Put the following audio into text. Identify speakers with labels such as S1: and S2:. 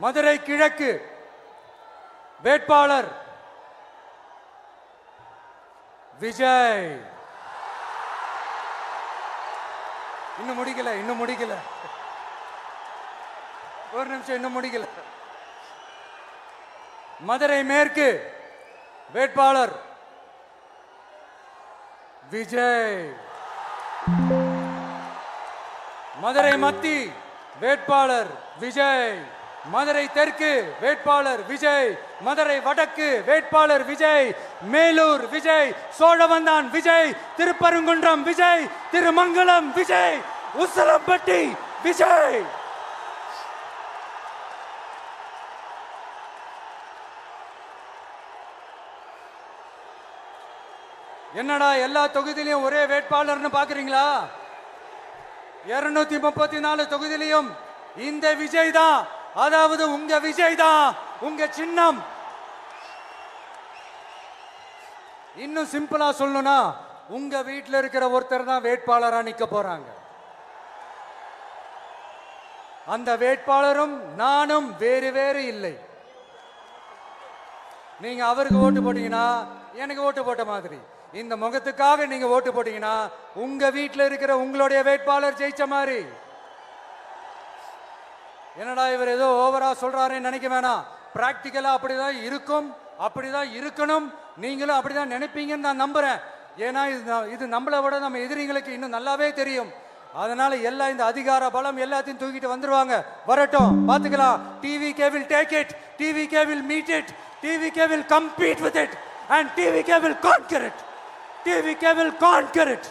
S1: மதுரை கிழக்கு வேட்பாளர் விஜய். இன்னும் முடிக்கல ஒரு நிமிஷம், இன்னும் முடிக்கல. மதுரை மேற்கு வேட்பாளர் விஜய். மதுரை மத்தி வேட்பாளர் விஜய். மதுரை தெற்கு வேட்பாளர் விஜய். மதுரை வடக்கு வேட்பாளர் விஜய். மேலூர் விஜய். சோழவந்தான் விஜய். திருப்பரங்குன்றம் விஜய். திருமங்கலம் விஜய். உசலம்பட்டி விஜய். என்னடா எல்லா தொகுதியிலையும் ஒரே வேட்பாளர்னு பாக்குறீங்களா? 234 தொகுதியிலையும் இந்த விஜய் தான், அதாவது உங்க விஜய் தான் உங்க சின்னம். இன்னும் சிம்பிளா சொல்லணும்னா உங்க வீட்டில் இருக்கிற ஒருத்தர் தான் வேட்பாளரா நிக்க போறாங்க. அந்த வேட்பாளரும் நானும் வேறு வேறு இல்லை. நீங்க அவருக்கு ஓட்டு போட்டீங்கன்னா எனக்கு ஓட்டு போட்ட மாதிரி, இந்த முகத்துக்காக நீங்க ஓட்டு போட்டீங்கன்னா உங்க வீட்டில் இருக்கிற உங்களுடைய வேட்பாளர் ஜெயிச்ச மாதிரி. என்னடா இவர் ஏதோ ஓவரா சொல்றாருன்னு நினைக்க வேணாம். பிராக்டிக்கலா அப்படிதான் இருக்கும், அப்படிதான் இருக்கணும். நீங்களும் அப்படிதான் நினைப்பீங்கன்னு நான் நம்புறேன். ஏன்னா இது நம்மளை விட நம்ம எதிரிங்களுக்கு இன்னும் நல்லாவே தெரியும். அதனால எல்லாம் இந்த அதிகார பலம் எல்லாத்தையும் தூக்கிட்டு வந்துருவாங்க. வரட்டும், பாத்துக்கலாம். TVK will take it, TVK will meet it, TVK will compete with it and TVK will conquer it. TVK will conquer it.